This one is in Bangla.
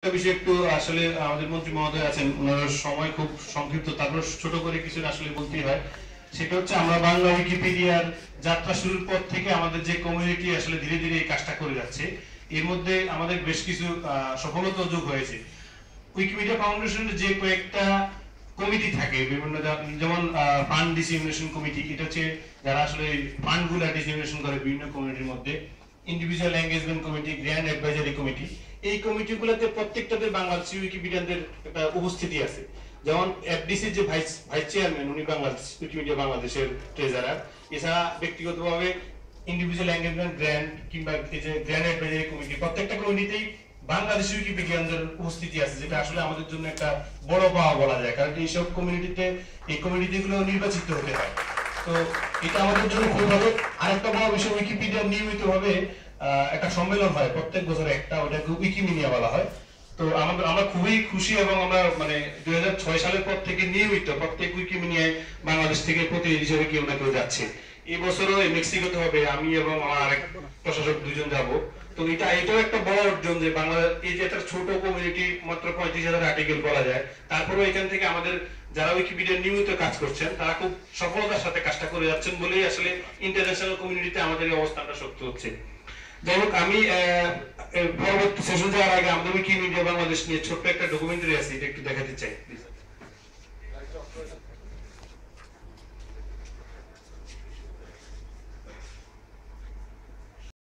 বিষয়ে একটু আসলে আমাদের মন্ত্রী মহোদয় আছেন, ওনার সময় খুব সংক্ষিপ্ত, তারপর ছোট করে কিছু আসলে বলতেই হয়। সেটা হচ্ছে আমরা বাংলা উইকিপিডিয়ার যাত্রা শুরুর পর থেকে আমাদের যে কমিউনিটি আসলে ধীরে ধীরে এই কাজটা করে যাচ্ছে, এর মধ্যে আমাদের বেশ কিছু সফলতা যোগ হয়েছে। উইকিপিডিয়া ফাউন্ডেশনের যে কয়েকটা কমিটি থাকে বিভিন্ন, যেমন ফান্ড ডিসিমিনেশন কমিটি, এটা হচ্ছে যারা আসলে ফান্ডগুলো ডিসিমিনেশন করে বিভিন্ন কমিউনিটির মধ্যে। Individual engagement committee, grand advisory committee, এই কমিটিগুলোতে প্রত্যেকটাতে বাংলাদেশি উইকিপিডিয়ানদের একটা উপস্থিতি আছে। যেমন এফডিসি যে ভাইস ভাইস চেয়ারম্যান, উনি বাংলাদেশ উইকিপিডিয়া বাংলাদেশের ট্রেজারার। এছাড়া ব্যক্তিগতভাবে ইন্ডিভিজুয়াল এঙ্গেজমেন্ট, গ্র্যান্ড কিংবা এই যে গ্র্যান্ড অ্যাডভাইজারি কমিটি, প্রত্যেকটা কমিটিতেই বাংলাদেশি উইকিপিডিয়ানদের উপস্থিতি আছে, যেটা আসলে আমাদের জন্য একটা বড় পাওয়া বলা যায়। কারণ এইসব কমিউনিটিতে এই কমিটিগুলো নির্বাচিত হতে হয়। তো এটা আমাদের জন্য খুব ভালো। আরেকটা বড় বিষয়, উইকিপিডিয়া নিয়মিতভাবে একটা সম্মেলন হয় প্রত্যেক বছর একটা, ওটাকে উইকিমিডিয়া বলা হয়। তো আমরা খুবই খুশি এবং আমরা মানে 2006 সালের পর থেকে নিয়মিত প্রত্যেক উইকিমিডিয়ায় বাংলাদেশ থেকে প্রতিনিধি হিসেবে কেউ না কেউ যাচ্ছে। এই বছরও মেক্সিকোতে হবে, আমি এবং আমার আরেক প্রশাসক দুজন যাব। তো এটাও একটা বড় অর্জন যে বাংলাদেশ এই যে একটা ছোট কমিউনিটি, মাত্র 35,000 আর্টিকেল বলা যায়, তারপরেও এখান থেকে আমাদের যারা উইকিপিডিয়া নিয়মিত কাজ করছেন তারা খুব সফলতার সাথে কাজটা করে যাচ্ছেন বলেই আসলে ইন্টারন্যাশনাল কমিউনিটিতে আমাদের এই অবস্থানটা শক্ত হচ্ছে। যাই হোক, আমি পরবর্তী সেশন যাওয়ার আগে আমাদের উইকিমিডিয়া বাংলাদেশ নিয়ে ছোট্ট একটা ডকুমেন্টারি আছে, এটা একটু দেখাতে চাই।